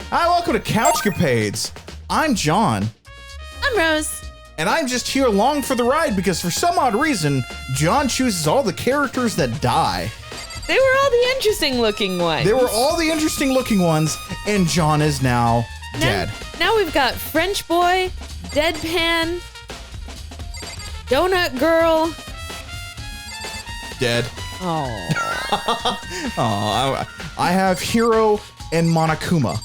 Hi, welcome to CouchCapades. I'm John. I'm Rose. And I'm just here along for the ride because for some odd reason, John chooses all the characters that die. They were all the interesting looking ones. They were all the interesting looking ones, and John is now dead. Now we've got French Boy, Deadpan, Donut Girl. Dead. Oh. I have Hiro and Monokuma.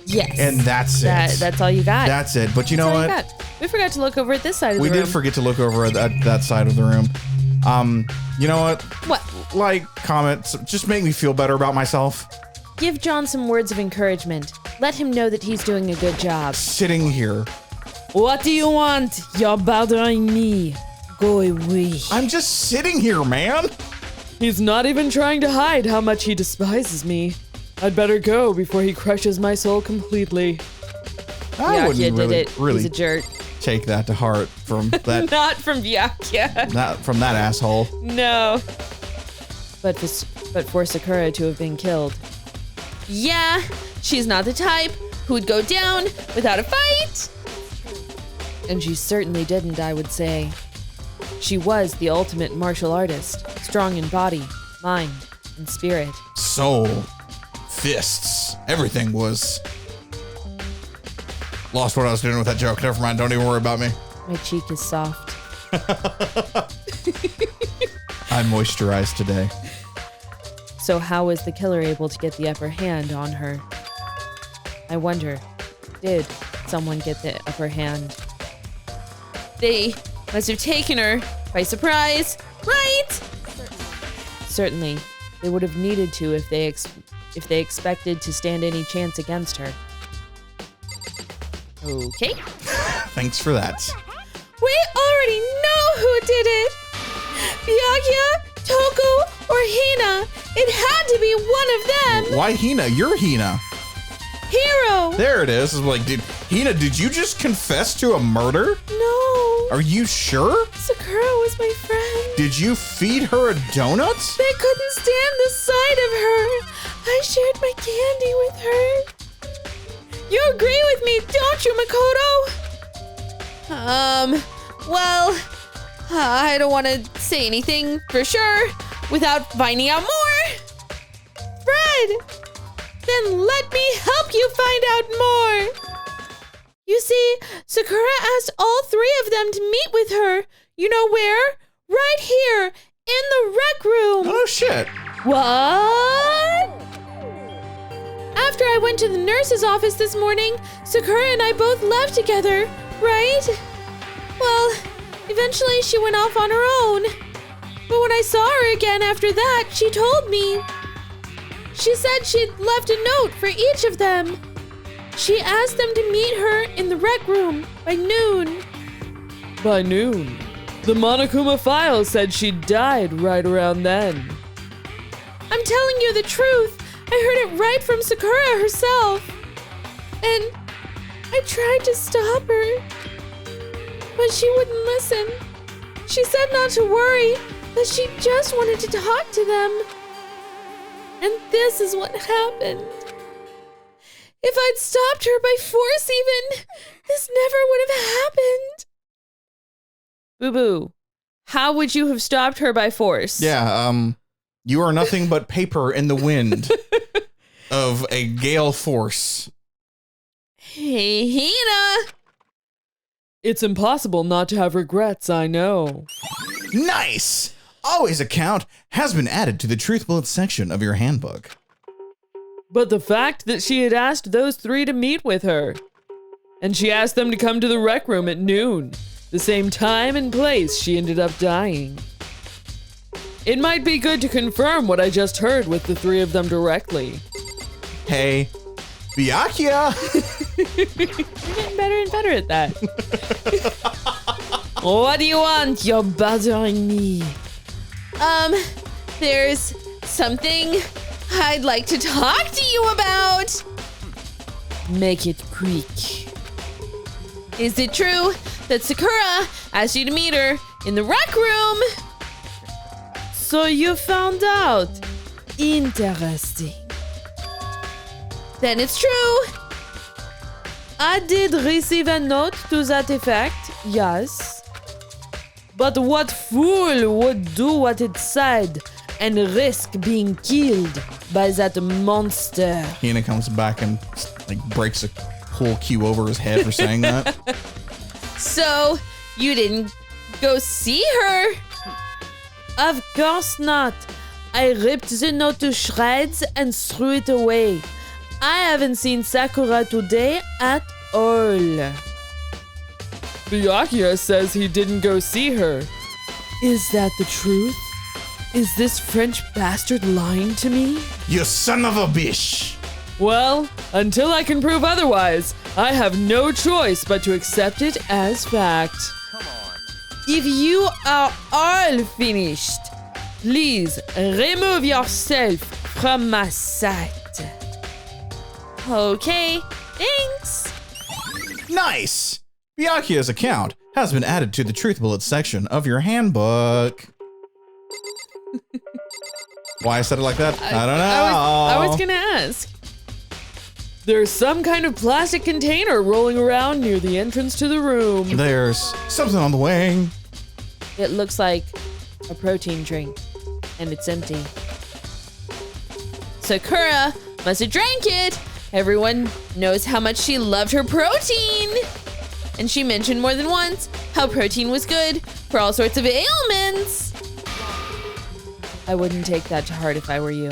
Yes. And that's it. That's all you got. That's it. But you know what? We forgot to look over at this side of the room. We did forget to look over at that side of the room. You know what? What? Like, comment, just make me feel better about myself. Give John some words of encouragement. Let him know that he's doing a good job. Sitting here. What do you want? You're bothering me. Go away. I'm just sitting here, man. He's not even trying to hide how much he despises me. I'd better go before he crushes my soul completely. I wouldn't really He's a jerk. Take that to heart from that. Not from Byakuya. Not from that asshole. No. But for Sakura to have been killed. Yeah, she's not the type who'd go down without a fight. And she certainly didn't, I would say. She was the ultimate martial artist, strong in body, mind, and spirit. Soul, fists, everything was. Lost what I was doing with that joke. Never mind. Don't even worry about me. My cheek is soft. I'm moisturized today. So how was the killer able to get the upper hand on her? I wonder, did someone get the upper hand? They must have taken her by surprise, right? Certainly, they would have needed to if they expected to stand any chance against her. Okay. Thanks for that. We already know who did it! Byakuya, Toku, or Hina. It had to be one of them! Why Hina? You're Hina. Hiro! There it is. It's like, Hina, did you just confess to a murder? No. Are you sure? Sakura was my friend. Did you feed her a donut? They couldn't stand the sight of her. I shared my candy with her. You agree with me, don't you, Makoto? Well, I don't want to say anything for sure without finding out more. Fred, then let me help you find out more. You see, Sakura asked all three of them to meet with her. You know where? Right here, in the rec room. Oh, shit. What? After I went to the nurse's office this morning, Sakura and I both left together, right? Well, eventually she went off on her own. But when I saw her again after that, she told me. She said she'd left a note for each of them. She asked them to meet her in the rec room by noon. By noon? The Monokuma file said she died right around then. I'm telling you the truth. I heard it right from Sakura herself. And I tried to stop her, but she wouldn't listen. She said not to worry, that she just wanted to talk to them. And this is what happened. If I'd stopped her by force even, this never would have happened. Boo-boo, how would you have stopped her by force? Yeah, you are nothing but paper in the wind of a gale force. Hey, Hina! It's impossible not to have regrets, I know. Nice! Always a count has been added to the Truth Bullets section of your handbook. But the fact that she had asked those three to meet with her, and she asked them to come to the rec room at noon, the same time and place she ended up dying. It might be good to confirm what I just heard with the three of them directly. Hey, Byakuya! You're getting better and better at that. What do you want? You're bothering me. There's something I'd like to talk to you about. Make it quick. Is it true that Sakura asked you to meet her in the rec room? So you found out. Interesting. Then it's true. I did receive a note to that effect, yes. But what fool would do what it said and risk being killed by that monster? Hina comes back and like breaks a whole cue over his head for saying that. So, you didn't go see her? Of course not. I ripped the note to shreds and threw it away. I haven't seen Sakura today at all. Byakuya says he didn't go see her. Is that the truth? Is this French bastard lying to me? You son of a bitch! Well, until I can prove otherwise, I have no choice but to accept it as fact. If you are all finished, please remove yourself from my sight. Okay, thanks. Nice! Byakuya's account has been added to the Truth Bullets section of your handbook. Why I said it like that? I don't know. I was gonna ask. There's some kind of plastic container rolling around near the entrance to the room. There's something on the way. It looks like a protein drink, and it's empty. Sakura must have drank it. Everyone knows how much she loved her protein. And she mentioned more than once how protein was good for all sorts of ailments. I wouldn't take that to heart if I were you.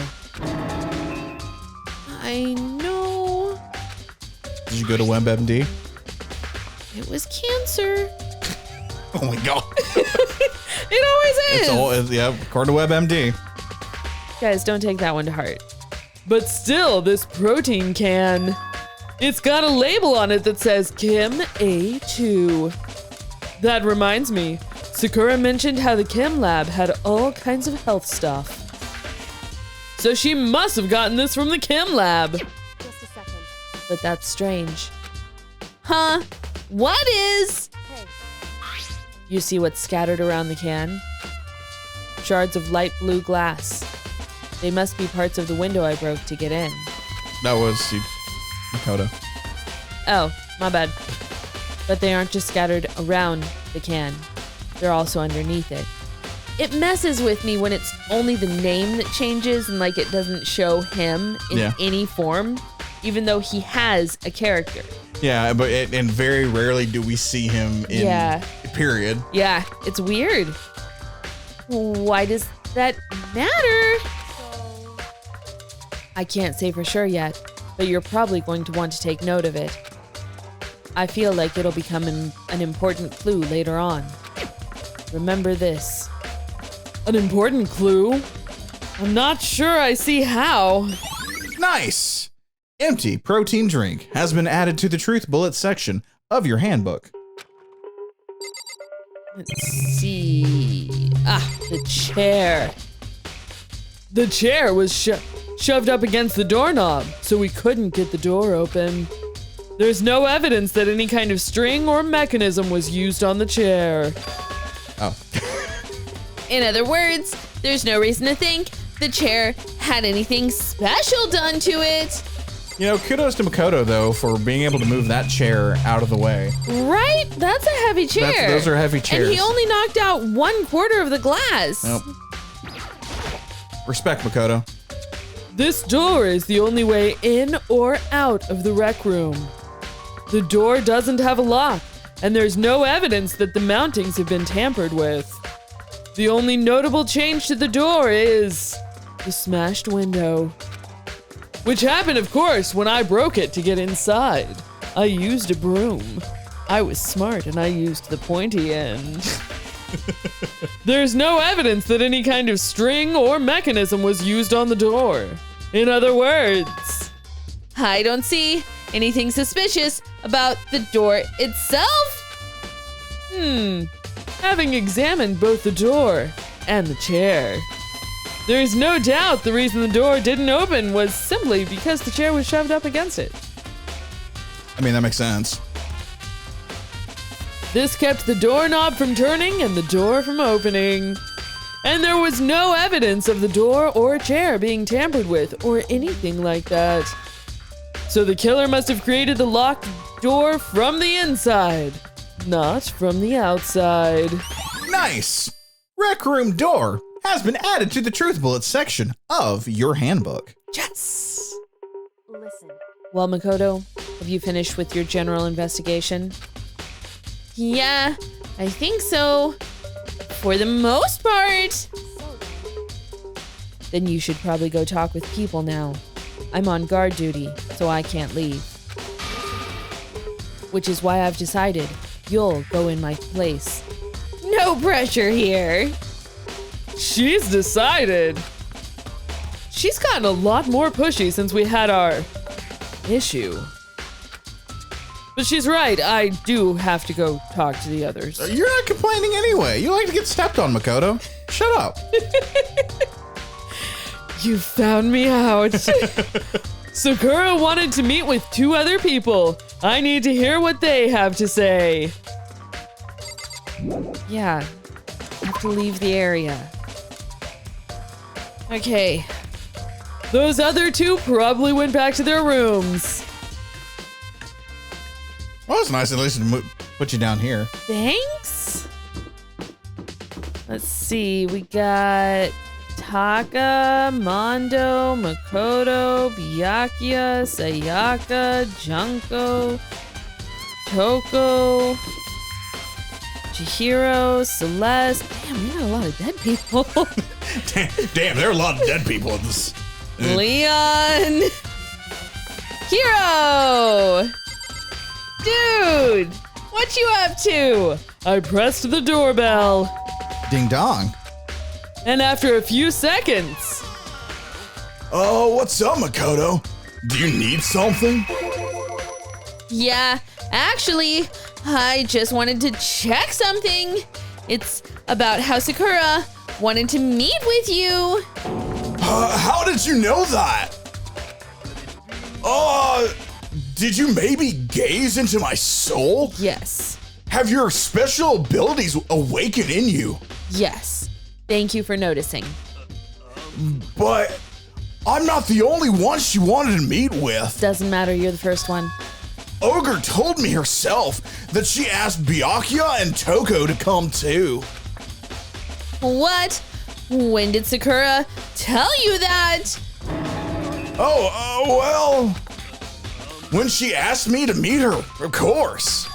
I know. Did you go to WebMD? It was cancer. Oh my god. It always is. Yeah, according to WebMD. Guys, don't take that one to heart. But still, this protein can. It's got a label on it that says Chem A2. That reminds me, Sakura mentioned how the Chem lab had all kinds of health stuff. So she must have gotten this from the Chem lab. Just a second. But that's strange. Huh? What is? Hey. You see what's scattered around the can? Shards of light blue glass. They must be parts of the window I broke to get in. That was Makoto. Oh, my bad. But they aren't just scattered around the can. They're also underneath it. It messes with me when it's only the name that changes and like it doesn't show him in any form, even though he has a character. Yeah, but and very rarely do we see him in period. Yeah, it's weird. Why does that matter? I can't say for sure yet, but you're probably going to want to take note of it. I feel like it'll become an important clue later on. Remember this. An important clue? I'm not sure I see how. Nice! Empty protein drink has been added to the Truth Bullet section of your handbook. Let's see. The chair. The chair was shoved up against the doorknob, so we couldn't get the door open. There's no evidence that any kind of string or mechanism was used on the chair. Oh. In other words, there's no reason to think the chair had anything special done to it. You know, kudos to Makoto, though, for being able to move that chair out of the way. Right? That's a heavy chair. Those are heavy chairs. And he only knocked out 1/4 of the glass. Yep. Respect, Makoto. This door is the only way in or out of the rec room. The door doesn't have a lock, and there's no evidence that the mountings have been tampered with. The only notable change to the door is the smashed window. Which happened, of course, when I broke it to get inside. I used a broom. I was smart and I used the pointy end. There's no evidence that any kind of string or mechanism was used on the door. In other words, I don't see anything suspicious about the door itself. Having examined both the door and the chair, there is no doubt the reason the door didn't open was simply because the chair was shoved up against it. I mean, that makes sense. This kept the doorknob from turning and the door from opening. And there was no evidence of the door or chair being tampered with or anything like that. So the killer must have created the locked door from the inside, not from the outside. Nice! Rec room door has been added to the Truth Bullet section of your handbook. Yes! Listen. Well, Makoto, have you finished with your general investigation? Yeah, I think so. For the most part. Then you should probably go talk with people now. I'm on guard duty, so I can't leave. Which is why I've decided you'll go in my place. No pressure here. She's decided. She's gotten a lot more pushy since we had our issue. But she's right, I do have to go talk to the others. You're not complaining anyway. You like to get stepped on, Makoto. Shut up. You found me out. Sakura wanted to meet with 2 other people. I need to hear what they have to say. Yeah, I have to leave the area. Okay. Those other 2 probably went back to their rooms. Well, it's nice at least to put you down here. Thanks. Let's see, we got Taka, Mondo, Makoto, Byakuya, Sayaka, Junko, Toko, Chihiro, Celeste. Damn, we got a lot of dead people. Damn, there are a lot of dead people in this. Leon! Hero! Dude! What you up to? I pressed the doorbell, Ding dong. and after a few seconds, Oh, what's up, Makoto? Do you need something? Yeah, actually, I just wanted to check something. It's about how Sakura wanted to meet with you. How did you know that? Did you maybe gaze into my soul? Yes. Have your special abilities awakened in you? Yes. Thank you for noticing. But I'm not the only one she wanted to meet with. Doesn't matter, you're the first one. Ogre told me herself that she asked Byakuya and Toko to come too. What? When did Sakura tell you that? Well, when she asked me to meet her, of course.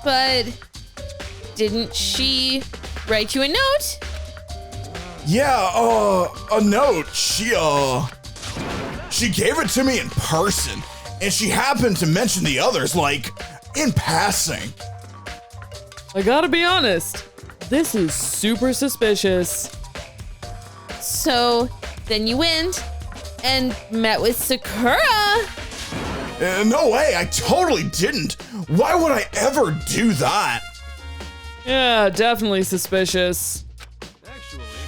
But didn't she write you a note? Yeah, a note. She gave it to me in person, and she happened to mention the others, like, in passing. I gotta be honest, this is super suspicious. So then you went and met with Sakura. No way, I totally didn't. Why would I ever do that? Yeah, definitely suspicious.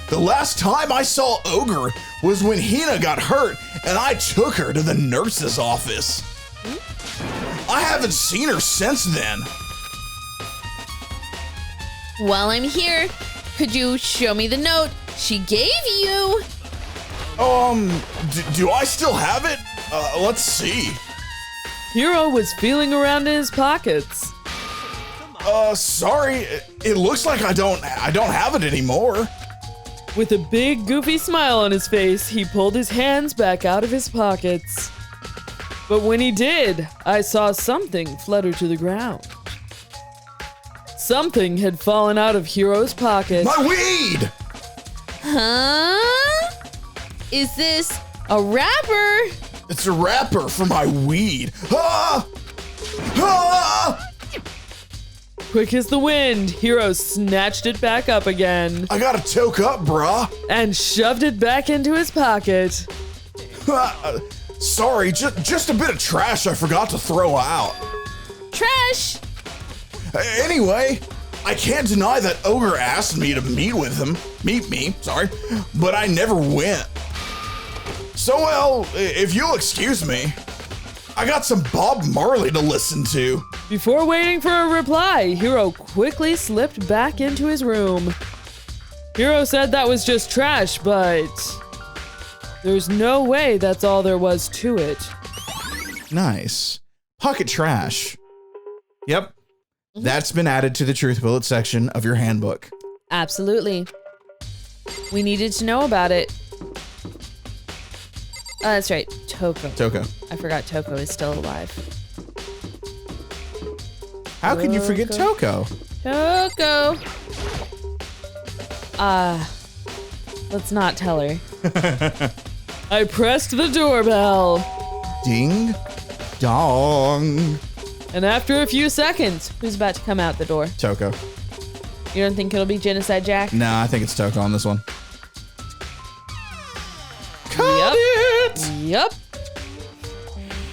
The last time I saw Ogre was when Hina got hurt and I took her to the nurse's office. I haven't seen her since then. While I'm here, could you show me the note she gave you? Do I still have it? Let's see. Hiro was feeling around in his pockets. Sorry, it looks like I don't have it anymore. With a big, goofy smile on his face, he pulled his hands back out of his pockets. But when he did, I saw something flutter to the ground. Something had fallen out of Hiro's pocket. My weed! Huh? Is this a wrapper? It's a wrapper for my weed. Ah! Ah! Quick as the wind, Hiro snatched it back up again I gotta toke up, brah. and shoved it back into his pocket. Sorry, just a bit of trash I forgot to throw out. Trash! Anyway, I can't deny that Ogre asked me to meet me, but I never went. So, well, if you'll excuse me, I got some Bob Marley to listen to. Before waiting for a reply, Hiro quickly slipped back into his room. Hiro said that was just trash, but there's no way that's all there was to it. Nice. Pocket trash. Yep. That's been added to the truth bullet section of your handbook. Absolutely. We needed to know about it. Oh, that's right. Toko. Toko. I forgot Toko is still alive. How can you forget Toko? Toko. Let's not tell her. I pressed the doorbell. Ding dong. And after a few seconds, Who's about to come out the door? Toko. You don't think it'll be Genocide Jack? Nah, I think it's Toko on this one. Yep.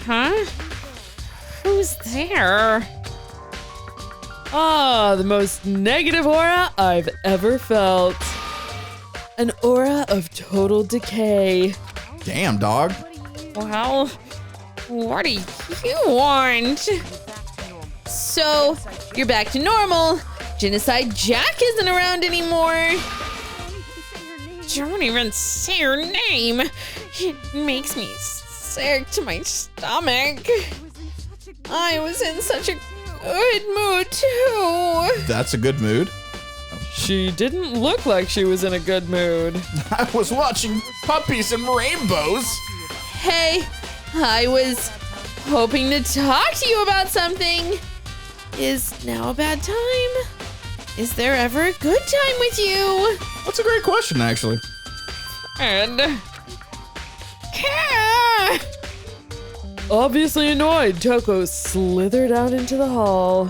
Huh? Who's there? ah, the most negative aura I've ever felt. An aura of total decay. Damn, dog. Well, what do you want? So, you're back to normal. Genocide Jack isn't around anymore. Don't even say her name. It makes me sick to my stomach. I was in such a good mood, too. That's a good mood. She didn't look like she was in a good mood. I was watching puppies and rainbows. Hey, I was hoping to talk to you about something. Is now a bad time? Is there ever a good time with you? That's a great question, actually. And... Obviously annoyed, Toko slithered out into the hall.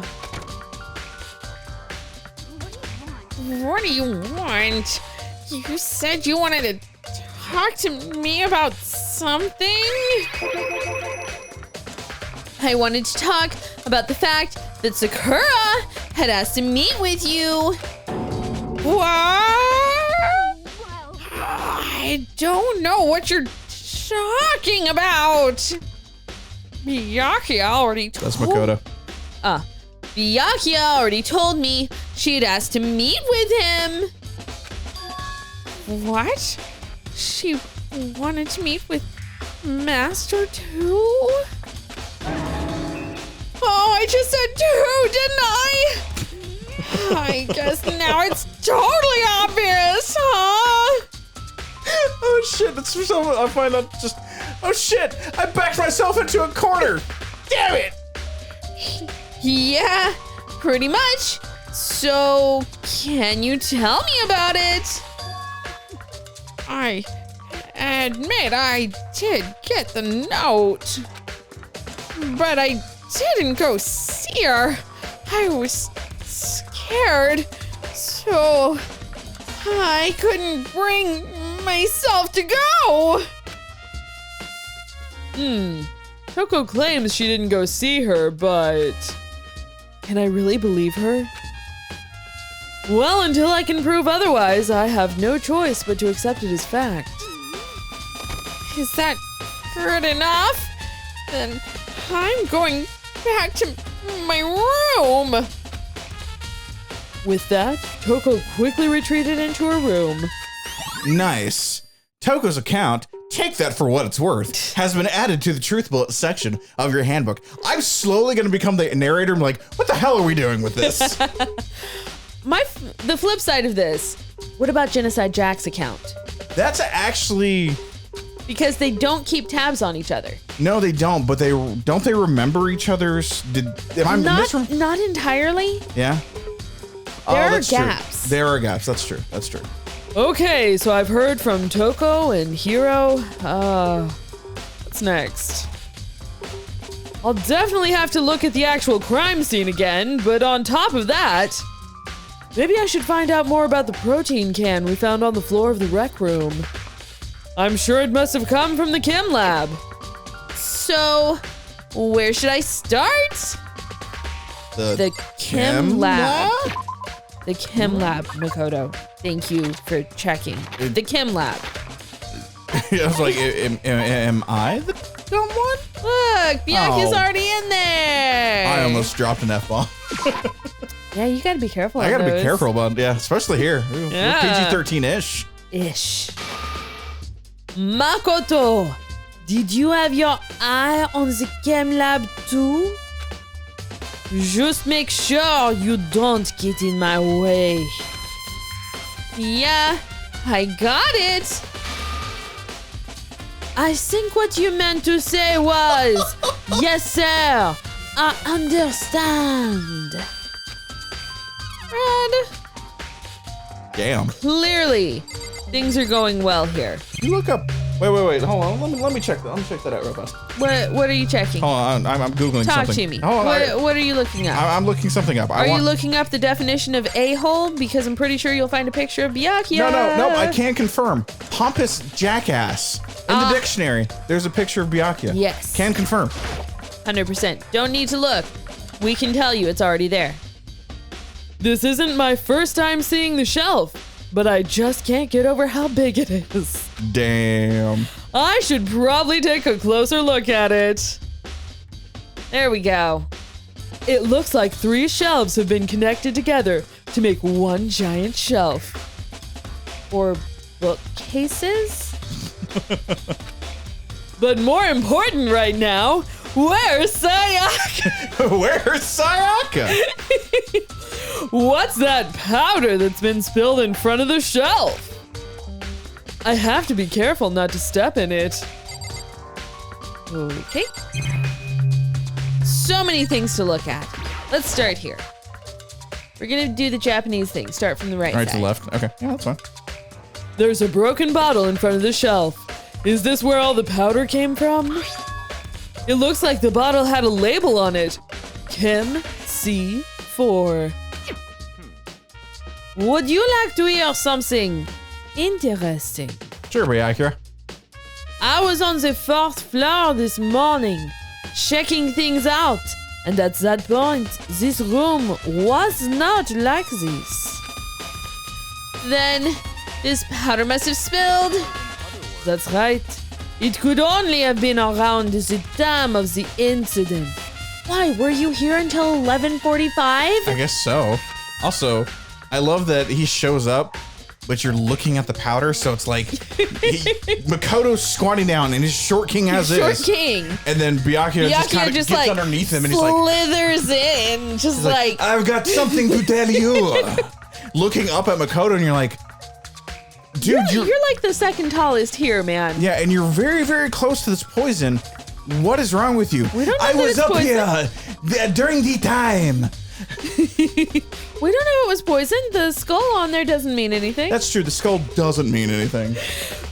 What do you want? You said you wanted to talk to me about something? I wanted to talk about the fact that Sakura had asked to meet with you. What? I don't know what you're talking about. Miyaki already told... That's Makoto. Byakuya already told me she had asked to meet with him. What? She wanted to meet with Master too? Oh, I just said two, didn't I? I guess now it's totally obvious, huh? Oh shit, that's so I find out just oh shit, I backed myself into a corner. Damn it! Yeah, pretty much. So, can you tell me about it? I admit I did get the note, but I didn't go see her. I was scared, so I couldn't bring myself to go. Toko claims she didn't go see her, but can I really believe her? Well, until I can prove otherwise, I have no choice but to accept it as fact. Is that good enough? Then I'm going back to my room. With that, Toko quickly retreated into her room. Nice. Toko's account, take that for what it's worth, has been added to the truth bullet section of your handbook. I'm slowly going to become the narrator. I'm like, what the hell are we doing with this? The flip side of this, what about Genocide Jack's account? That's actually... Because they don't keep tabs on each other. No, they don't, but they remember each other's... Not entirely. Yeah? There are that's true. gaps. There are gaps. That's true. That's true. Okay, so I've heard from Toko and Hiro. What's next? I'll definitely have to look at the actual crime scene again, but on top of that, maybe I should find out more about the protein can we found on the floor of the rec room. I'm sure it must have come from the chem lab. So, where should I start? The chem lab. The chem lab, Makoto. Thank you for checking. The chem lab. I was like, am I the dumb one? Look, Byakuya's already in there. I almost dropped an F-bomb. Yeah, you gotta be careful. I gotta be careful about yeah, especially here. Yeah. PG-13-ish. Ish. Makoto, Did you have your eye on the chem lab too? Just make sure you don't get in my way. Yeah, I got it. I think what you meant to say was, yes, sir, I understand. Red. Damn. Clearly, things are going well here. You look up. Wait. Hold on. Let me check that. Let me check that out real fast. What are you checking? Hold on. I'm googling Talk something. to me. Hold on. What are you looking up? I'm looking something up. Are you looking up the definition of a-hole? Because I'm pretty sure you'll find a picture of Byakuya. No. I can't confirm. Pompous jackass. In the dictionary, there's a picture of Byakuya. Yes. Can confirm. 100%. Don't need to look. We can tell you it's already there. This isn't my first time seeing the shelf, but I just can't get over how big it is. Damn. I should probably take a closer look at it. There we go. It looks like 3 shelves have been connected together to make one giant shelf. Or bookcases? But more important right now, where's Sayaka? Where's Sayaka? What's that powder that's been spilled in front of the shelf? I have to be careful not to step in it. Okay. So many things to look at. Let's start here. We're gonna do the Japanese thing. Start from the right Right side. to the left. Okay. Yeah, that's fine. There's a broken bottle in front of the shelf. Is this where all the powder came from? It looks like the bottle had a label on it. Chem C4. Would you like to hear something interesting? Sure, Byakuya. I was on the 4th floor this morning, checking things out, and at that point, this room was not like this. Then, this powder must have spilled. That's right. It could only have been around the time of the incident. Why, were you here until 11:45? I guess so. Also, I love that he shows up, but you're looking at the powder, so it's like Makoto's squatting down and his short king as is. Short king. And then Byakuya just kind of just gets like underneath him and he's like, slithers in, just like I've got something to tell you. Looking up at Makoto and you're like, dude, you're like the second tallest here, man. yeah, and you're very, very close to this poison. What is wrong with you? We don't know I that was it's up poison. here during the time. We don't know it was poison. The skull on there doesn't mean anything. That's true. The skull doesn't mean anything.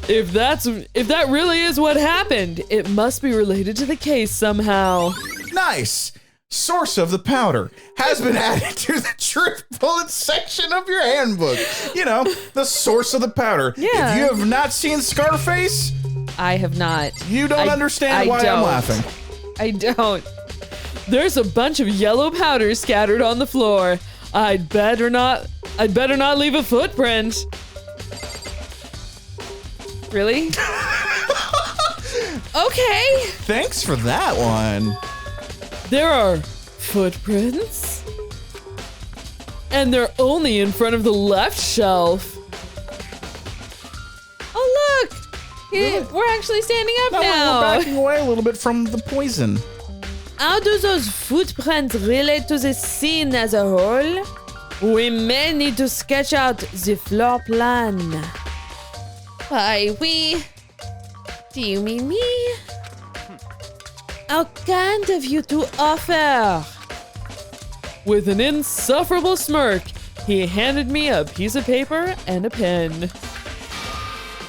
If that really is what happened, it must be related to the case somehow. Nice. Source of the powder has been added to the truth bullet section of your handbook. You know, the source of the powder. Yeah. If you have not seen Scarface, I have not. you don't understand why I'm don't. laughing. I don't. There's a bunch of yellow powder scattered on the floor. I'd better not leave a footprint. Really? Okay. Thanks for that one. There are footprints. And they're only in front of the left shelf. Oh, look. We're actually standing up No, now. we're backing away a little bit from the poison. How do those footprints relate to the scene as a whole? We may need to sketch out the floor plan. By we, do you mean me? How kind of you to offer. With an insufferable smirk, he handed me a piece of paper and a pen.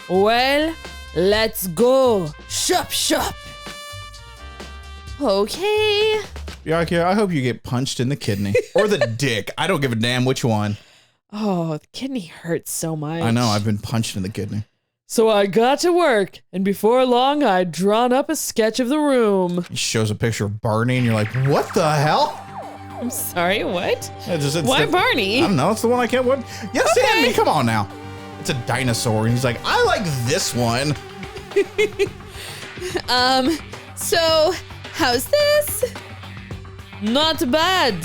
Well, let's go. Shop. Okay. Byakuya, I hope you get punched in the kidney. Or the dick. I don't give a damn which one. Oh, the kidney hurts so much. I know, I've been punched in the kidney. So I got to work, and before long, I'd drawn up a sketch of the room. He shows a picture of Barney and you're like, what the hell? I'm sorry, what? Yeah, it's Why the- Barney? I don't know, it's the one I can't. What? Yes, Okay. Andy, come on now. It's a dinosaur. And he's like, I like this one. So, how's this? Not bad.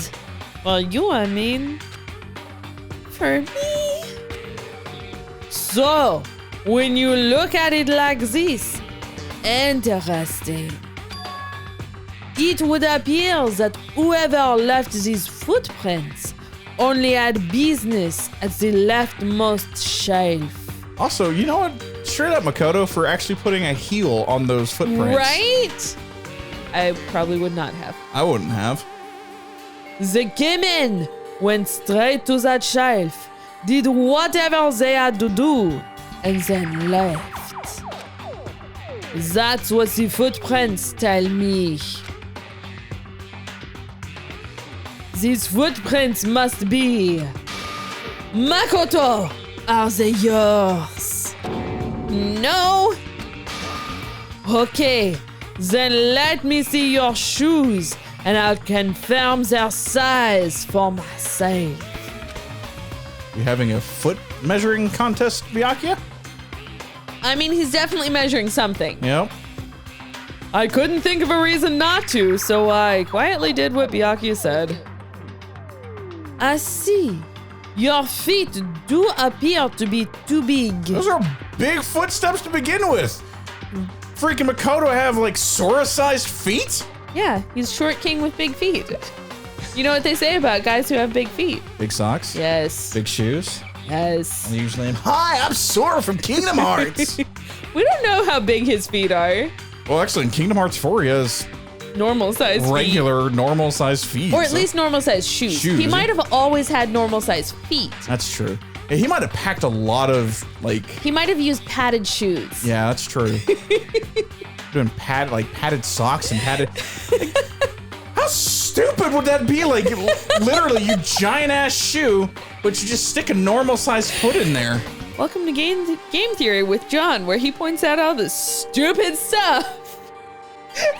Well, you, I mean. For me? So, when you look at it like this, Interesting. It would appear that whoever left these footprints only had business at the leftmost shelf. Also, you know what? Straight up Makoto for actually putting a heel on those footprints. Right? I probably would not have. I wouldn't have. They came in, went straight to that shelf, did whatever they had to do, and then left. That's what the footprints tell me. These footprints must be... Makoto! Are they yours? No? Okay, then let me see your shoes and I'll confirm their size for myself. You having a foot measuring contest, Byakuya? I mean, he's definitely measuring something. Yep. I couldn't think of a reason not to, so I quietly did what Byakuya said. I see. Your feet do appear to be too big. Those are big footsteps to begin with. Freaking Makoto have like Sora-sized feet? Yeah, he's short king with big feet. You know what they say about guys who have big feet? Big socks? Yes. Big shoes? Yes. And they usually hi, I'm Sora from Kingdom Hearts. We don't know how big his feet are. Well, actually, in Kingdom Hearts 4, he has Normal size feet. regular, normal-sized feet. Or at so- least normal size shoes. Shoes, He might yeah. have always had normal size feet. That's true. Yeah, he might have packed a lot of, like... He might have used padded shoes. Yeah, that's true. Doing padded socks and padded... Like, how stupid would that be? Like, literally, you giant-ass shoe, but you just stick a normal-sized foot in there. Welcome to Game Theory with John, where he points out all the stupid stuff.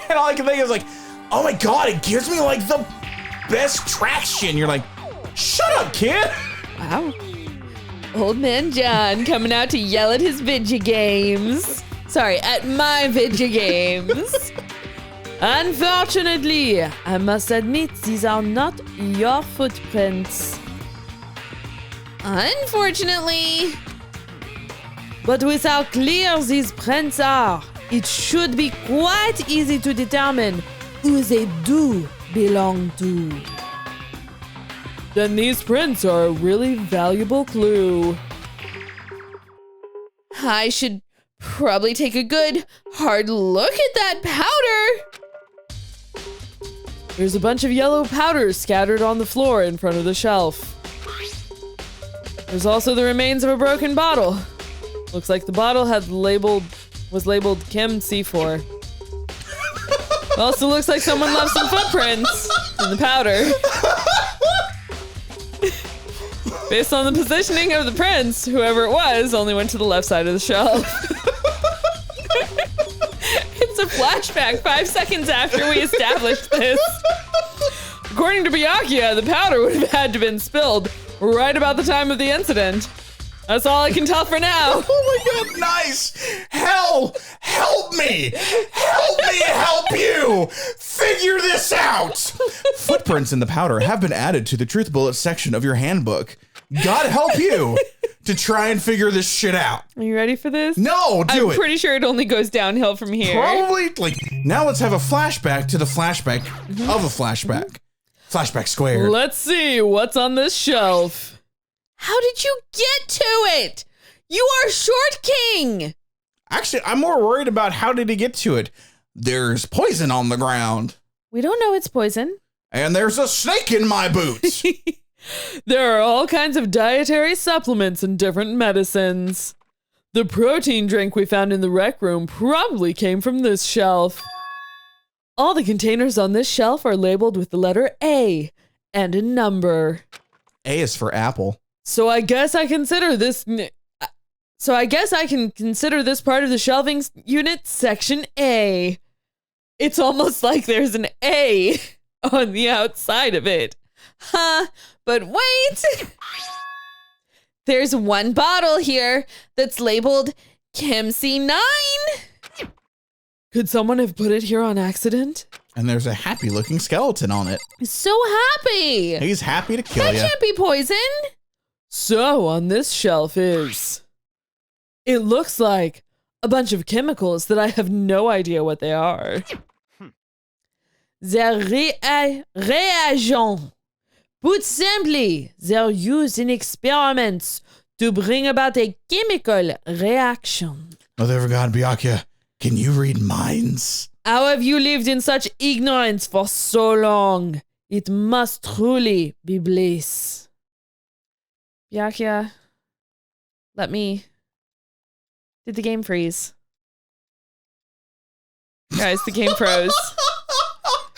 And all I can think is like, oh my god, it gives me like the best traction. You're like, shut up, kid. Wow. Old man John coming out to yell at his vidya games. Sorry, at my vidya games. Unfortunately, I must admit these are not your footprints. Unfortunately. But with how clear these prints are, it should be quite easy to determine who they do belong to. Then these prints are a really valuable clue. I should probably take a good, hard look at that powder. There's a bunch of yellow powder scattered on the floor in front of the shelf. There's also the remains of a broken bottle. Looks like the bottle was labeled Kim C4. It also looks like someone left some footprints in the powder. Based on the positioning of the prints, whoever it was only went to the left side of the shelf. It's a flashback 5 seconds after we established this. According to Byakuya, the powder would have had to have been spilled right about the time of the incident. That's all I can tell for now. Oh my god, nice. Help me. Help me help you. Figure this out. Footprints in the powder have been added to the Truth Bullet section of your handbook. God help you to try and figure this shit out. Are you ready for this? No, do I'm it. pretty sure it only goes downhill from here. Probably, like, now let's have a flashback to the flashback of a flashback. Flashback squared. Let's see what's on this shelf. How did you get to it? You are Short King. Actually, I'm more worried about how did he get to it. There's poison on the ground. We don't know it's poison. And there's a snake in my boots. There are all kinds of dietary supplements and different medicines. The protein drink we found in the rec room probably came from this shelf. All the containers on this shelf are labeled with the letter A and a number. A is for apple. So I guess I can consider this part of the shelving unit section A. It's almost like there's an A on the outside of it. Huh, but wait. There's one bottle here that's labeled Kim C9. Could someone have put it here on accident? And there's a happy looking skeleton on it. So happy. He's happy to kill That you. can't be poison. So on this shelf is... It looks like a bunch of chemicals that I have no idea what they are. They're reagents. Put simply, they're used in experiments to bring about a chemical reaction. Mother of God, Byakuya, can you read minds? How have you lived in such ignorance for so long? It must truly be bliss. Byakuya, did the game freeze? Guys, the game froze.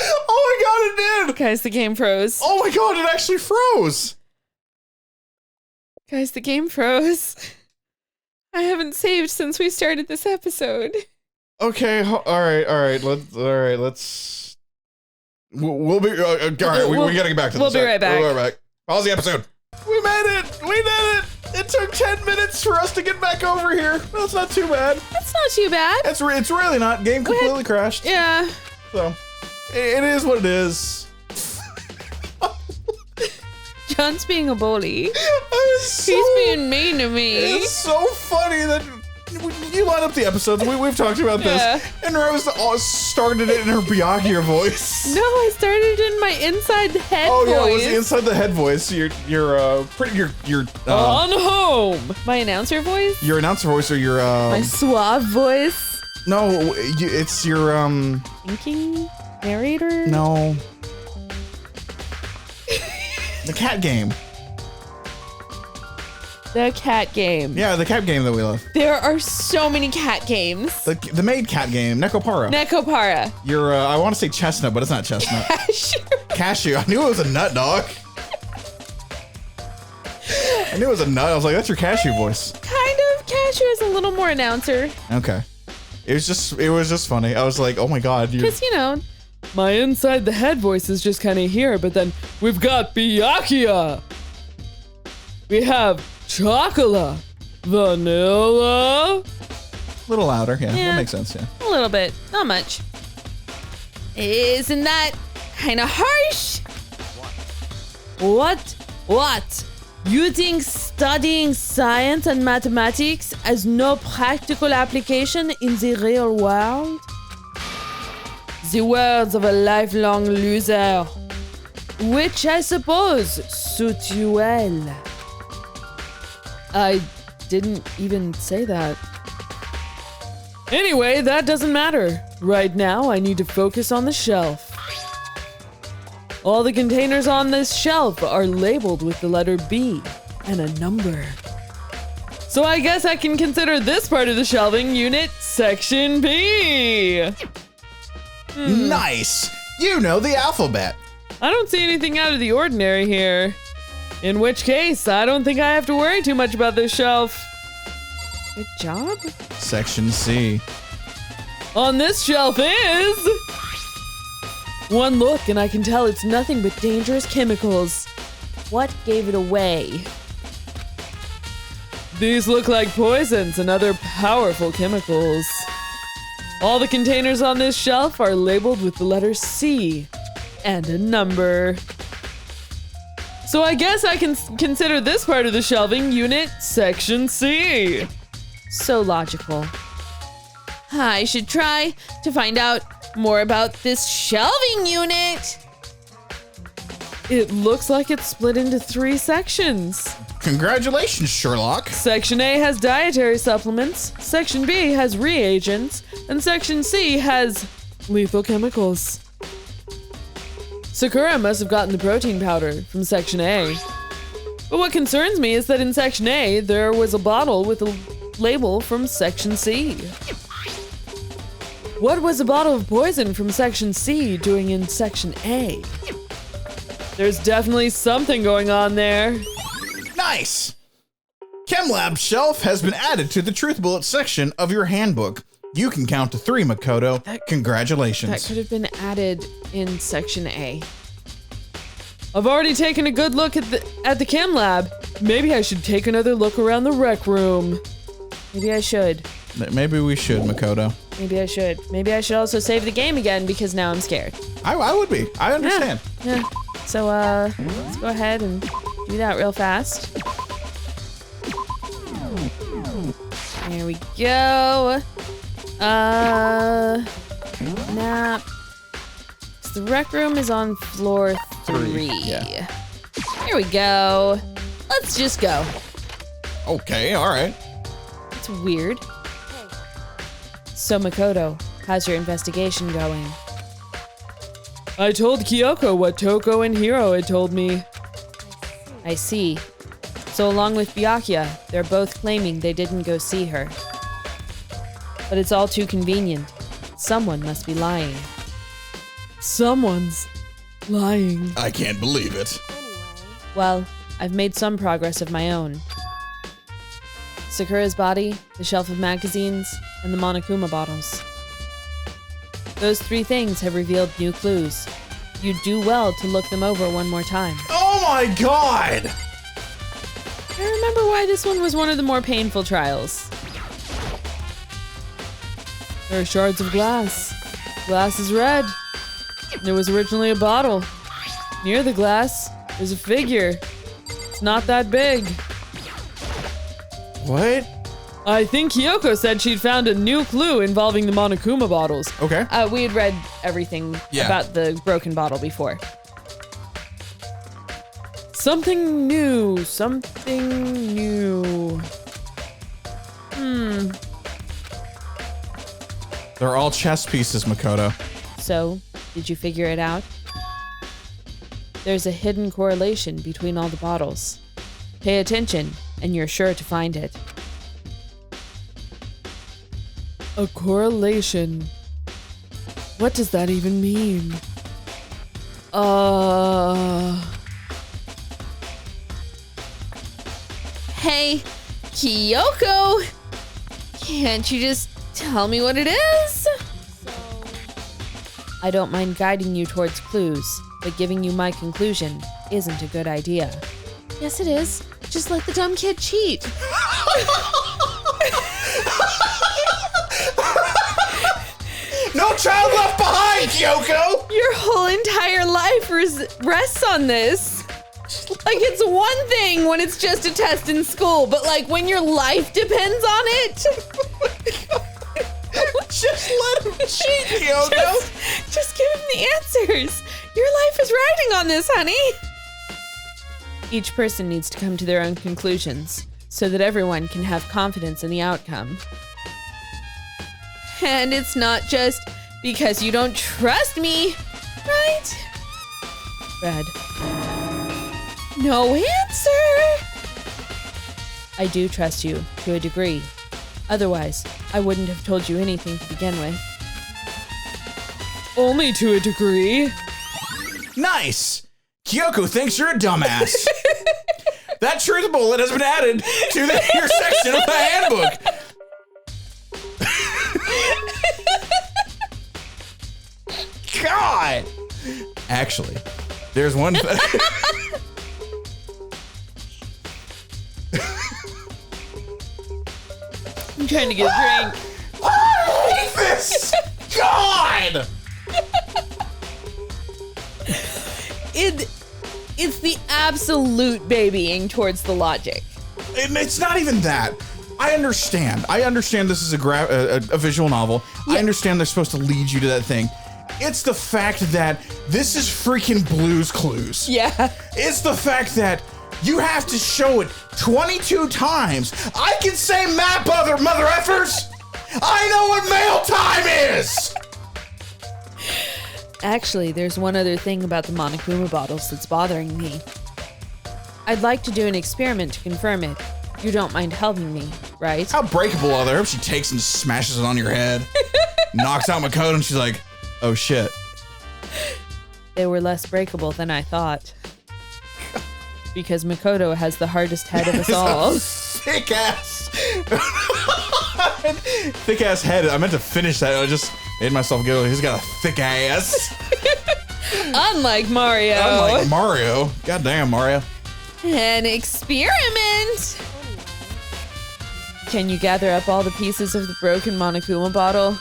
Oh my God, it did! Guys, the game froze. Oh my God, it actually froze! Guys, the game froze. I haven't saved since we started this episode. Okay, all right. Let's. We'll be. All right, we gotta get back to this. We'll be right back. We'll be right back. Pause the episode. We made it! We did it! It took 10 minutes for us to get back over here. That's not too bad. That's not too bad. It's really not. Game completely crashed. Yeah. So, it is what it is. John's being a bully. He's He's being mean to me. It's so funny that you line up the episodes. We've talked about this, Yeah. and Rose started it in her Byakuya voice. No, I started in my inside the head Oh voice. yeah, it was the inside the head voice. Your On home. My announcer voice? your announcer voice or your My suave voice? no, it's your Thinking? Narrator? no, the cat game. The cat game. Yeah, the cat game that we love. There are so many cat games. The maid cat game, Nekopara. Nekopara. Your I want to say chestnut, but it's not chestnut. Cashew. I knew it was a nut, dog. I knew it was a nut. I was like, that's your cashew voice. Kind of. Cashew is a little more announcer. Okay. It was just funny. I was like, oh my God. Because, you know, My inside the head voice is just kind of here, but then we've got Byakuya. We have chocolate, vanilla. A little louder, yeah. Yeah. That makes sense, yeah. a little bit. Not much. Isn't that kind of harsh? What? You think studying science and mathematics has no practical application in the real world? The words of a lifelong loser, which I suppose suit you well. I didn't even say that. Anyway, that doesn't matter. Right now, I need to focus on the shelf. All the containers on this shelf are labeled with the letter B and a number. So I guess I can consider this part of the shelving unit Section B. Nice! You know the alphabet. I don't see anything out of the ordinary here. In which case, I don't think I have to worry too much about this shelf. Good job. Section C. On this shelf is... One look and I can tell it's nothing but dangerous chemicals. What gave it away? These look like poisons and other powerful chemicals. All the containers on this shelf are labeled with the letter C and a number. So I guess I can consider this part of the shelving unit Section C. So logical. I should try to find out more about this shelving unit. It looks like it's split into 3 sections. Congratulations, Sherlock. Section A has dietary supplements, Section B has reagents, and Section C has lethal chemicals. Sakura must have gotten the protein powder from Section A. But what concerns me is that in Section A, there was a bottle with a label from Section C. What was a bottle of poison from Section C doing in Section A? There's definitely something going on there. Nice! ChemLab shelf has been added to the Truth Bullet section of your handbook. You can count to 3, Makoto. Congratulations. That could have been added in Section A. I've already taken a good look at the chem lab. Maybe I should take another look around the rec room. Maybe I should. Maybe we should, Makoto. Maybe I should. Maybe I should also save the game again because now I'm scared. I would be. I understand. Yeah. So, let's go ahead and do that real fast. There we go. Nap. The rec room is on floor 3. Yeah. Here we go. Let's just go. Okay, all right. It's weird. So Makoto, how's your investigation going? I told Kyoko what Toko and Hiro had told me. I see. So along with Byakuya, they're both claiming they didn't go see her. But it's all too convenient. Someone must be lying. Someone's lying. I can't believe it. Well, I've made some progress of my own. Sakura's body, the shelf of magazines, and the Monokuma bottles. Those 3 things have revealed new clues. You'd do well to look them over one more time. Oh my god! I remember why this one was one of the more painful trials. There are shards of glass. Glass is red. There was originally a bottle. Near the glass, there's a figure. It's not that big. What? I think Kyoko said she'd found a new clue involving the Monokuma bottles. Okay. We had read everything about the broken bottle before. Something new. Something new. They're all chess pieces, Makoto. So, did you figure it out? There's a hidden correlation between all the bottles. Pay attention, and you're sure to find it. A correlation. What does that even mean? Hey, Kyoko! Can't you just tell me what it is? I don't mind guiding you towards clues, but giving you my conclusion isn't a good idea. Yes, it is. Just let the dumb kid cheat. No child left behind, Kyoko! Your whole entire life rests on this. Like, it's one thing when it's just a test in school, but like when your life depends on it. Just let him cheat, Kyoko! Just give him the answers. Your life is riding on this, honey. Each person needs to come to their own conclusions so that everyone can have confidence in the outcome. And it's not just because you don't trust me, right? Red. No answer! I do trust you, to a degree. Otherwise, I wouldn't have told you anything to begin with. Only to a degree. Nice! Kyoko thinks you're a dumbass. That truth bullet has been added to your section of the handbook. God! Actually, there's one... I'm trying to get a drink. I hate this! God! It's the absolute babying towards the logic. It's not even that. I understand. this is a visual novel. Yeah. I understand they're supposed to lead you to that thing. It's the fact that this is freaking Blue's Clues. Yeah. It's the fact that you have to show it 22 times. I can say map other mother effers. I know what mail time is. Actually, there's one other thing about the Monokuma bottles that's bothering me. I'd like to do an experiment to confirm it. You don't mind helping me, right? How breakable are they? I hope she takes and smashes it on your head. Knocks out Makoto and she's like, oh shit. They were less breakable than I thought. Because Makoto has the hardest head of us all. Thick ass. Thick ass head. I meant to finish that. I just made myself go, he's got a thick ass. Unlike Mario. Unlike Mario. Goddamn, Mario. An experiment. Can you gather up all the pieces of the broken Monokuma bottle?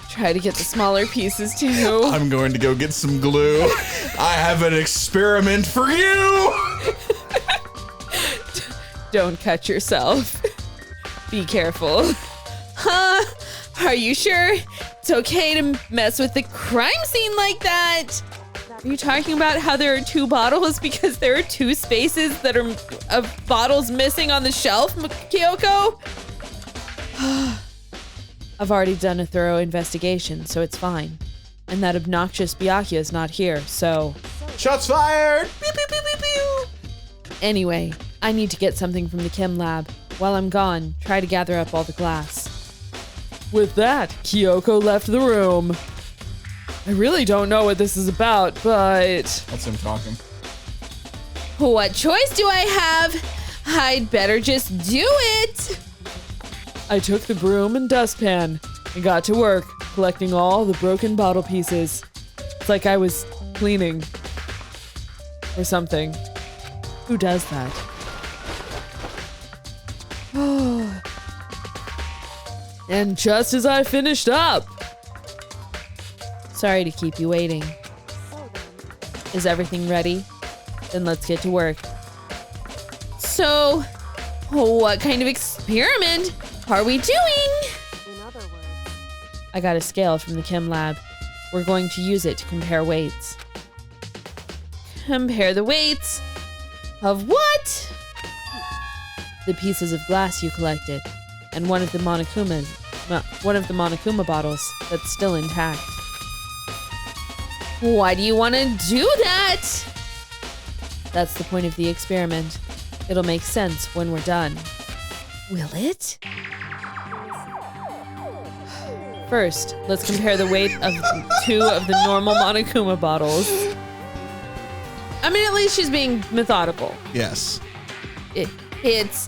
Try to get the smaller pieces too. I'm going to go get some glue. I have an experiment for you. Don't cut yourself. Be careful. Huh? Are you sure it's okay to mess with the crime scene like that? Are you talking about how there are 2 bottles because there are 2 spaces that are of bottles missing on the shelf, Kyoko? I've already done a thorough investigation, so it's fine. And that obnoxious Byakuya is not here, so... Shots fired! Pew, pew, pew, pew, pew. Anyway, I need to get something from the chem lab. While I'm gone, try to gather up all the glass. With that, Kyoko left the room. I really don't know what this is about, but... That's him talking. What choice do I have? I'd better just do it. I took the broom and dustpan and got to work collecting all the broken bottle pieces. It's like I was cleaning or something. Who does that? And just as I finished up. Sorry to keep you waiting. Is everything ready? Then let's get to work. So, what kind of experiment are we doing? I got a scale from the chem lab. We're going to use it to compare weights. Compare the weights of what? The pieces of glass you collected, and one of the Monokuma bottles that's still intact. Why do you want to do that? That's the point of the experiment. It'll make sense when we're done. Will it? First, let's compare the weight of 2 of the normal Monokuma bottles. I mean, at least she's being methodical. Yes. It's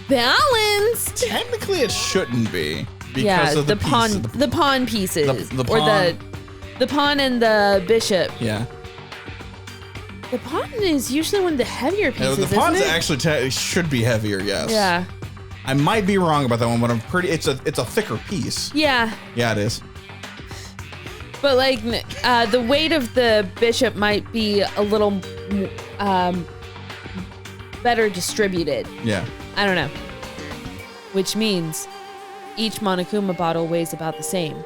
balanced. Technically, it shouldn't be. Because Yeah, of the pawn pieces. The Or the pawn and the bishop. Yeah. The pawn is usually one of the heavier pieces, The pawn's isn't it? actually should be heavier, yes. Yeah. I might be wrong about that one, but I'm pretty. It's a thicker piece. Yeah. Yeah, it is. But like the weight of the bishop might be a little better distributed. Yeah. I don't know. Which means each Monokuma bottle weighs about the same.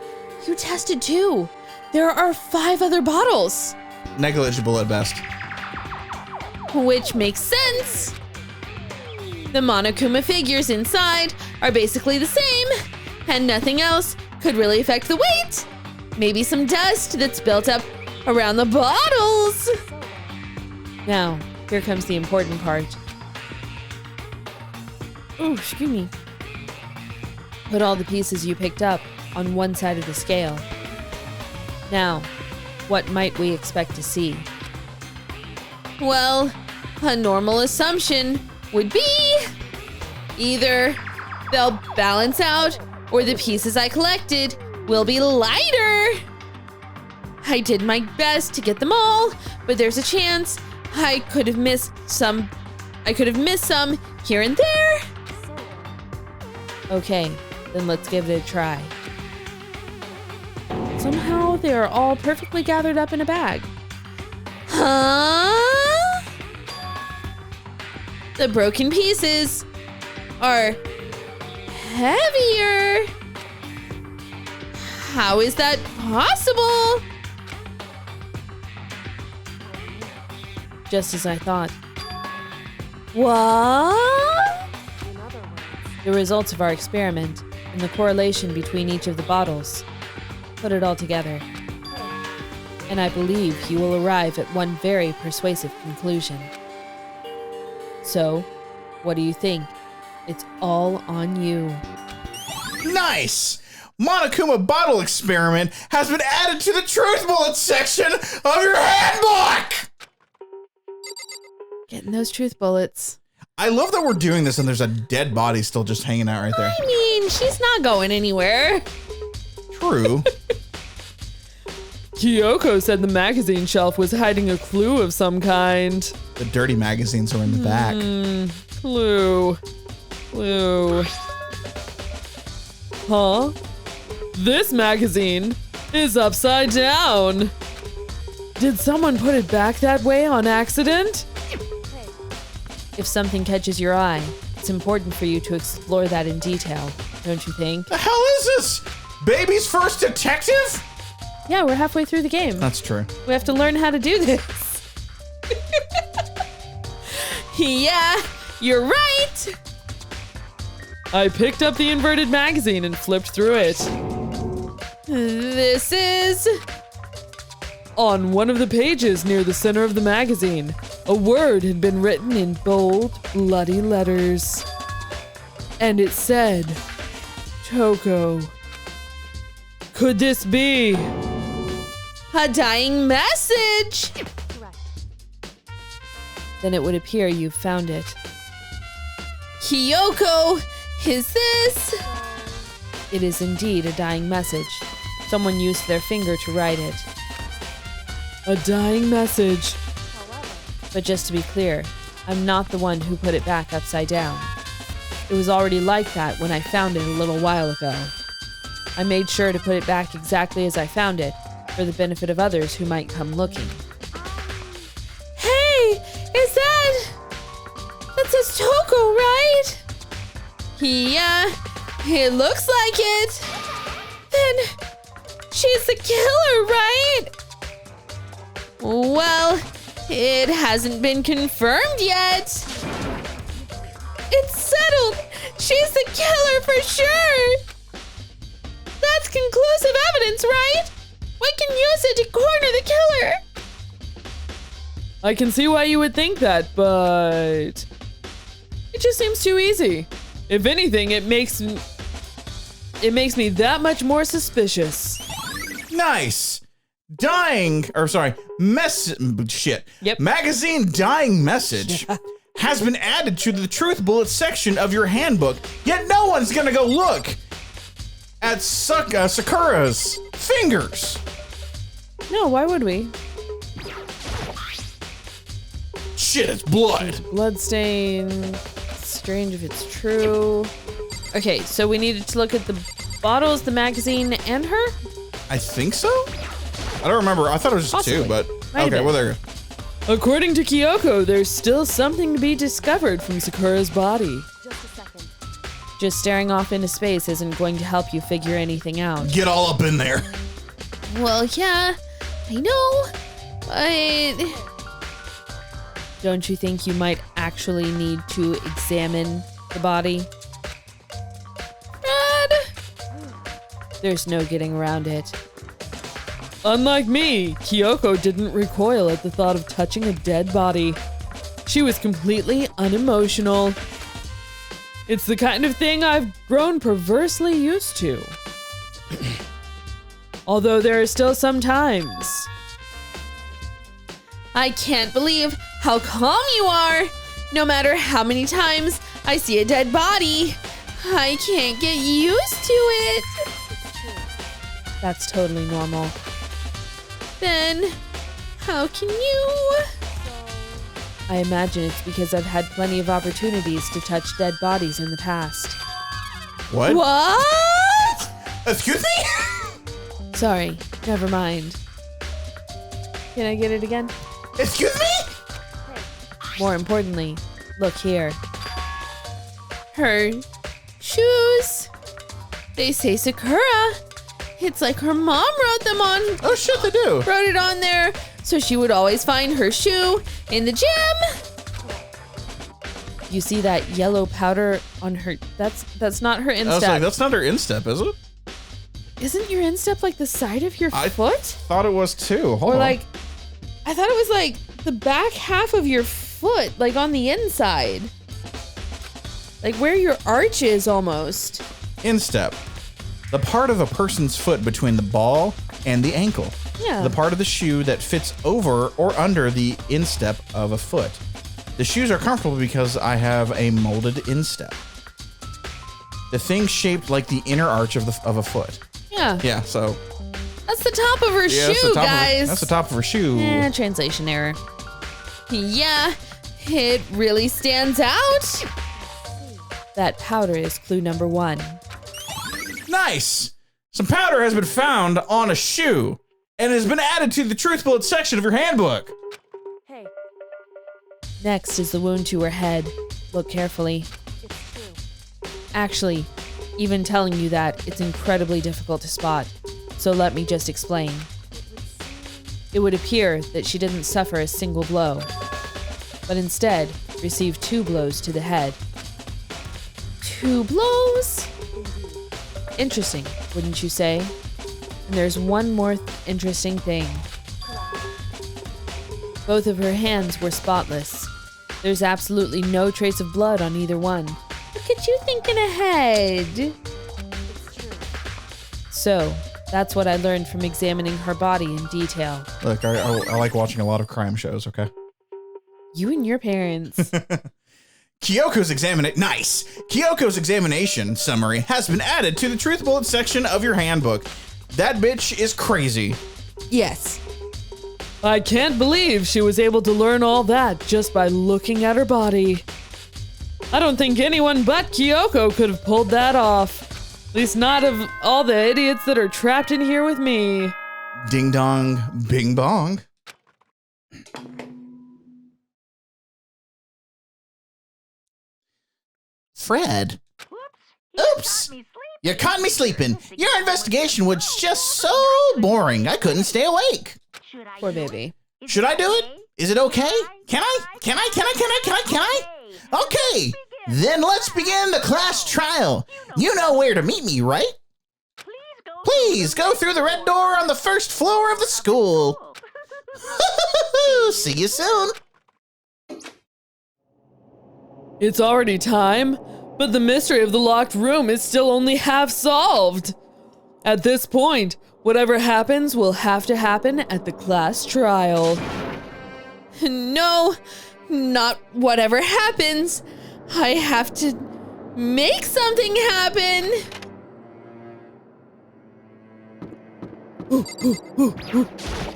You tested 2. There are 5 other bottles. Negligible at best. Which makes sense. The Monokuma figures inside are basically the same, and nothing else could really affect the weight. Maybe some dust that's built up around the bottles. Now, here comes the important part. Oh, excuse me. Put all the pieces you picked up on one side of the scale. Now, what might we expect to see? Well, a normal assumption would be either they'll balance out or the pieces I collected will be lighter. I did my best to get them all, but there's a chance I could have missed some here and there. Okay, then let's give it a try. Somehow they are all perfectly gathered up in a bag. Huh? The broken pieces are heavier. How is that possible? Just as I thought. What? The results of our experiment and the correlation between each of the bottles. Put it all together. And I believe you will arrive at one very persuasive conclusion. So, what do you think? It's all on you. Nice! Monokuma bottle experiment has been added to the truth bullet section of your handbook! Getting those truth bullets. I love that we're doing this and there's a dead body still just hanging out right there. I mean, she's not going anywhere. True. Kyoko said the magazine shelf was hiding a clue of some kind. The dirty magazines are in the back. Clue. Huh? This magazine is upside down. Did someone put it back that way on accident? If something catches your eye, It's important for you to explore that in detail, don't you think? The hell is this? Baby's first detective? Yeah, we're halfway through the game. That's true. We have to learn how to do this. Yeah, you're right. I picked up the inverted magazine and flipped through it. This is... On one of the pages near the center of the magazine, a word had been written in bold, bloody letters. And it said, Toko. Could this be? a dying message. Then it would appear you've found it. Kyoko, is this? It is indeed a dying message. Someone used their finger to write it. A dying message. But just to be clear, I'm not the one who put it back upside down. It was already like that when I found it a little while ago. I made sure to put it back exactly as I found it, for the benefit of others who might come looking. Hey, is that says Toko, right? Yeah, it looks like it. Then she's the killer, right? Well, it hasn't been confirmed yet. It's settled. She's the killer for sure. That's conclusive evidence, right? We can use it to corner the killer. I can see why you would think that, but it just seems too easy. If anything, it makes me that much more suspicious. Nice. Yep. Magazine dying message has been added to the truth bullet section of your handbook, yet no one's gonna go look at Sakura's fingers. No, why would we? Shit, it's blood. Bloodstain. Strange if it's true. Okay, so we needed to look at the bottles, the magazine, and her? I think so? I don't remember. I thought it was just Possibly. two, but Might have okay, been. well, there you go. According to Kyoko, there's still something to be discovered from Sakura's body. Just a second. Just staring off into space isn't going to help you figure anything out. Get all up in there. Well, yeah, I know, but don't you think you might actually need to examine the body? Fred! There's no getting around it. Unlike me, Kyoko didn't recoil at the thought of touching a dead body. She was completely unemotional. It's the kind of thing I've grown perversely used to. Although there are still some times. I can't believe how calm you are. No matter how many times I see a dead body, I can't get used to it. That's totally normal. Then, how can you? I imagine it's because I've had plenty of opportunities to touch dead bodies in the past. What? What? Excuse me? Sorry, never mind. Can I get it again? Excuse me? More importantly, look here. Her shoes. They say Sakura. It's like her mom wrote them on. Oh shit, they do. Wrote it on there so she would always find her shoe in the gym. You see that yellow powder on her? That's not her I was instep. like, that's not her instep, is it? Isn't your instep like the side of your I foot? Thought it was too. Hold Or on. like, I thought it was like the back half of your foot, like on the inside. Like where your arch is almost. Instep. The part of a person's foot between the ball and the ankle. Yeah. The part of the shoe that fits over or under the instep of a foot. The shoes are comfortable because I have a molded instep. The thing shaped like the inner arch of a foot. Yeah. Yeah, so That's the top of her yeah, that's shoe, the top guys. that's the top of her shoe. Translation error. Yeah, it really stands out. That powder is clue number 1. Nice! Some powder has been found on a shoe and has been added to the truth bullet section of your handbook. Hey, Next is the wound to her head. Look carefully. it's Actually, even telling you that, it's incredibly difficult to spot. So let me just explain. It would appear that she didn't suffer a single blow, but instead received 2 blows to the head. 2 blows? Interesting, wouldn't you say? And there's one more interesting thing. Both of her hands were spotless. There's absolutely no trace of blood on either one. Look at you thinking ahead. So, that's what I learned from examining her body in detail. Look, I like watching a lot of crime shows, okay? You and your parents. Kyoko's examination summary has been added to the truth bullet section of your handbook. That bitch is crazy. Yes. I can't believe she was able to learn all that just by looking at her body. I don't think anyone but Kyoko could have pulled that off. At least not of all the idiots that are trapped in here with me. Ding dong, bing bong. Fred. Oops. You caught me sleeping. Your investigation was just so boring. I couldn't stay awake. Poor baby. Should I do it? Is it okay? Can I? Okay. Then let's begin the class trial. You know where to meet me, right? Please go through the red door on the first floor of the school. See you soon. It's already time, but the mystery of the locked room is still only half solved. At this point, whatever happens will have to happen at the class trial. No, not whatever happens. I have to make something happen.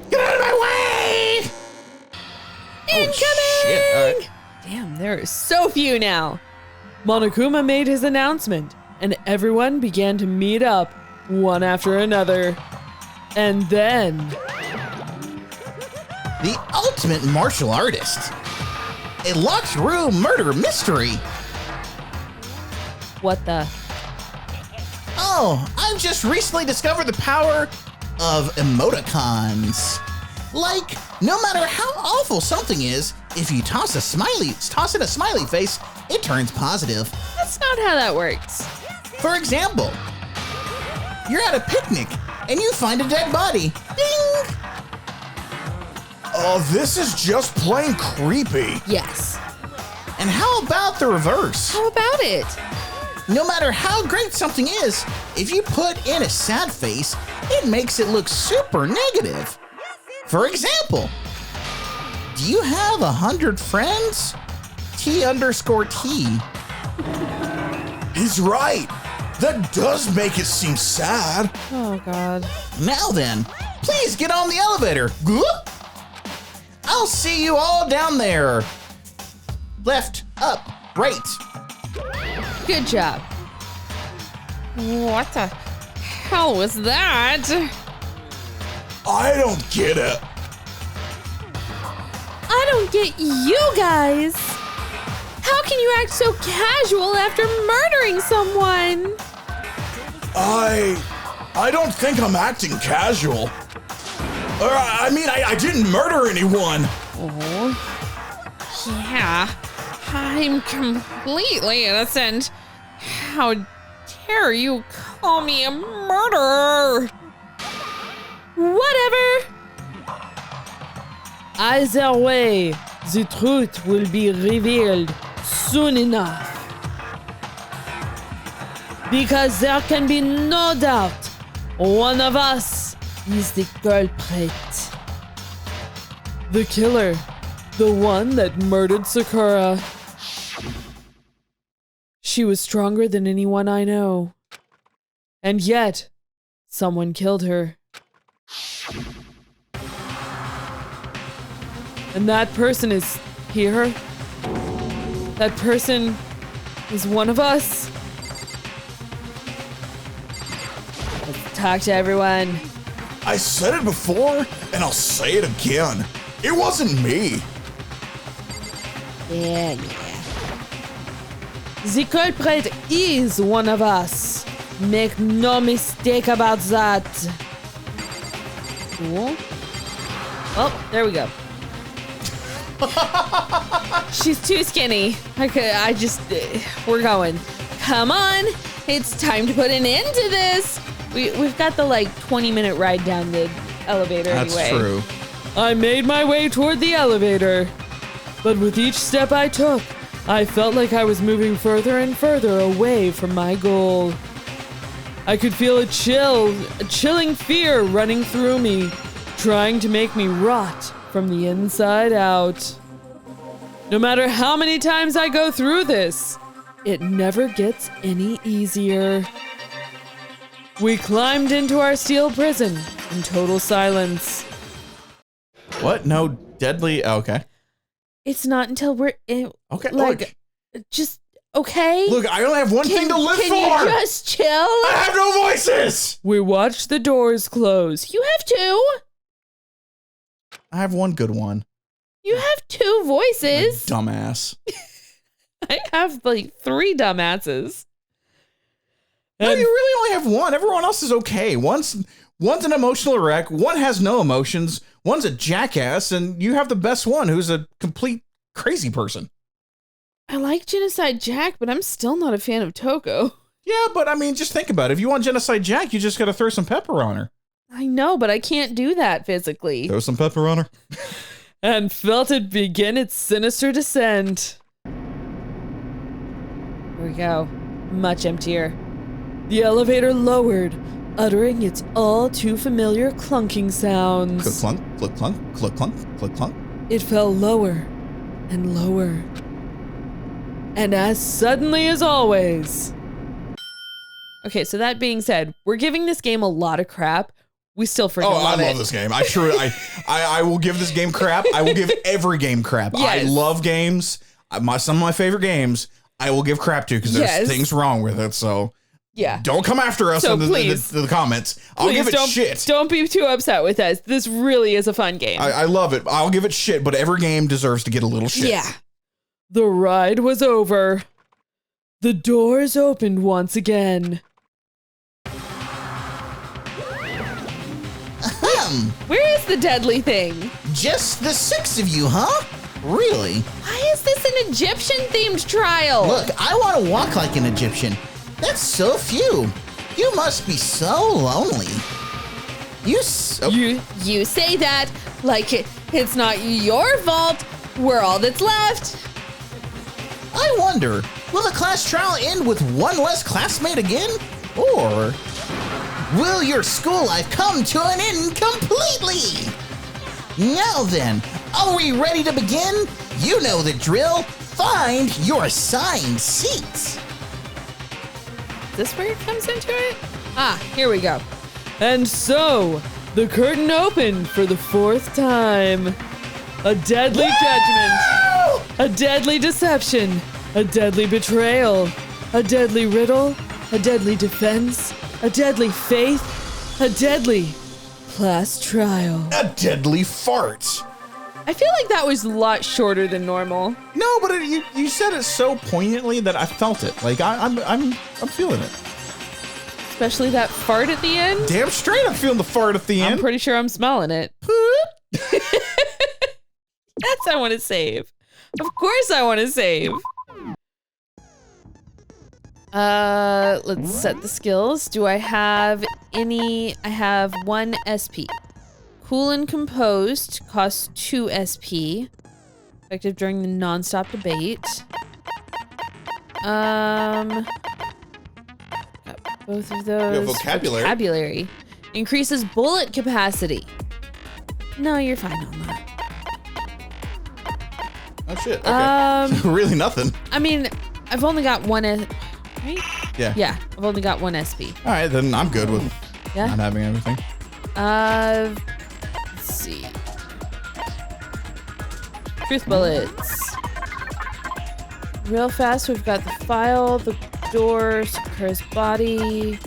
Get out of my way! Incoming! Oh, shit. All right. Damn, there are so few now. Monokuma made his announcement, and everyone began to meet up, one after another. And then... the ultimate martial artist. A locked room murder mystery. What the? Oh, I've just recently discovered the power of emoticons. Like, no matter how awful something is, if you toss it a smiley face, it turns positive. That's not how that works. For example, you're at a picnic and you find a dead body. Ding! Oh, this is just plain creepy. Yes. And how about the reverse? How about it? No matter how great something is, if you put in a sad face, it makes it look super negative. For example, do you have 100 friends? T_T. He's right. That does make it seem sad. Oh, God. Now then, please get on the elevator. Whoop. I'll see you all down there. Left, up, right. Good job. What the hell was that? I don't get it. I don't get you guys. How can you act so casual after murdering someone? I don't think I'm acting casual. I mean, I didn't murder anyone. Oh. Yeah. I'm completely innocent. How dare you call me a murderer? Whatever. Either way, the truth will be revealed soon enough. Because there can be no doubt one of us is the culprit. The killer. The one that murdered Sakura. She was stronger than anyone I know. And yet, someone killed her. And that person is here. That person is one of us. Let's talk to everyone. I said it before, and I'll say it again. It wasn't me. Yeah. The culprit is one of us. Make no mistake about that. Cool. Oh, there we go. She's too skinny. We're going. Come on. It's time to put an end to this. We've got the 20-minute ride down the elevator anyway. That's true. I made my way toward the elevator, but with each step I took, I felt like I was moving further and further away from my goal. I could feel a chilling fear running through me, trying to make me rot from the inside out. No matter how many times I go through this, it never gets any easier. We climbed into our steel prison in total silence. What? No deadly. Oh, okay. It's not until we're in. Okay. Just okay. Look, I only have one thing to live for. Can you just chill? I have no voices. We watched the doors close. You have two. I have one good one. You have two voices. Dumbass. I have 3 dumbasses. No, you really only have one. Everyone else is okay. One's an emotional wreck. One has no emotions. One's a jackass, and you have the best one, who's a complete crazy person. I like Genocide Jack, but I'm still not a fan of Toko. Yeah, but I mean, just think about it. If you want Genocide Jack, you just got to throw some pepper on her. I know, but I can't do that physically. Throw some pepper on her. And felt it begin its sinister descent. Here we go. Much emptier. The elevator lowered, uttering its all too familiar clunking sounds. Click clunk, click clunk, click clunk, click clunk. It fell lower and lower. And as suddenly as always. Okay, so that being said, we're giving this game a lot of crap. We still freaking love it. I love this game. I will give this game crap. I will give every game crap. Yes. I love games. Some of my favorite games, I will give crap to because there's things wrong with it. So yeah, don't come after us in the comments. I'll give it shit. Don't be too upset with us. This really is a fun game. I love it. I'll give it shit, but every game deserves to get a little shit. Yeah. The ride was over. The doors opened once again. Where is the deadly thing? Just the 6 of you, huh? Really? Why is this an Egyptian-themed trial? Look, I want to walk like an Egyptian. That's so few. You must be so lonely. You say that like it's not your fault. We're all that's left. I wonder, will the class trial end with one less classmate again? Or will your school life come to an end completely? Now then, are we ready to begin? You know the drill. Find your assigned seats. Is this where it comes into it? Ah, here we go. And so, the curtain opened for the 4th time. A deadly judgment, a deadly deception, a deadly betrayal, a deadly riddle, a deadly defense, a deadly faith, a deadly class trial. A deadly fart. I feel like that was a lot shorter than normal. No, but you said it so poignantly that I felt it. Like I'm feeling it. Especially that fart at the end. Damn straight, I'm feeling the fart at the end. I'm pretty sure I'm smelling it. That's I want to save. Of course I want to save. Let's set the skills. Do I have any? I have 1 SP. Cool and composed costs 2 SP. Effective during the non-stop debate. Got both of those. You have vocabulary. Vocabulary. Increases bullet capacity. No, you're fine on that. Oh shit. Okay. Really nothing. I mean, I've only got 1 right? Yeah. Yeah, I've only got 1 SP. All right, then I'm good with Yeah. not having everything. Let's see. Truth bullets. Real fast, we've got the file, the door, Sakura's body.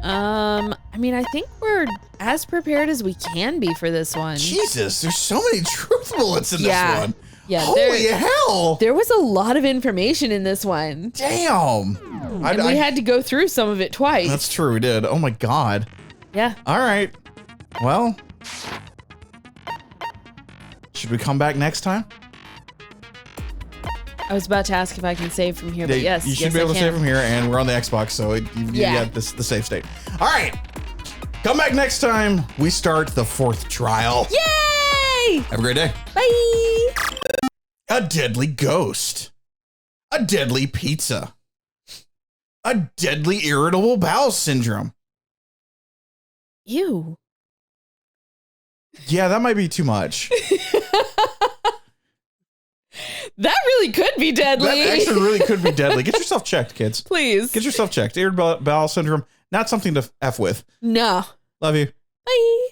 I mean, I think we're as prepared as we can be for this one. Jesus, there's so many truth bullets in Yeah. this one. Yeah, Holy hell! there was a lot of information in this one. Damn. And we had to go through some of it twice. That's true, we did. Oh my god. Yeah. All right. Well, should we come back next time? I was about to ask if I can save from here, but yes. You should yes, be able I to can. save from here, and we're on the Xbox, so you Yeah. got the safe state. All right. Come back next time. We start the 4th trial. Yay! Have a great day. Bye! A deadly ghost. A deadly pizza. A deadly irritable bowel syndrome. Ew. Yeah, that might be too much. That really could be deadly. That actually really could be deadly. Get yourself checked, kids. Please. Get yourself checked. Irritable bowel syndrome, not something to F with. No. Love you. Bye.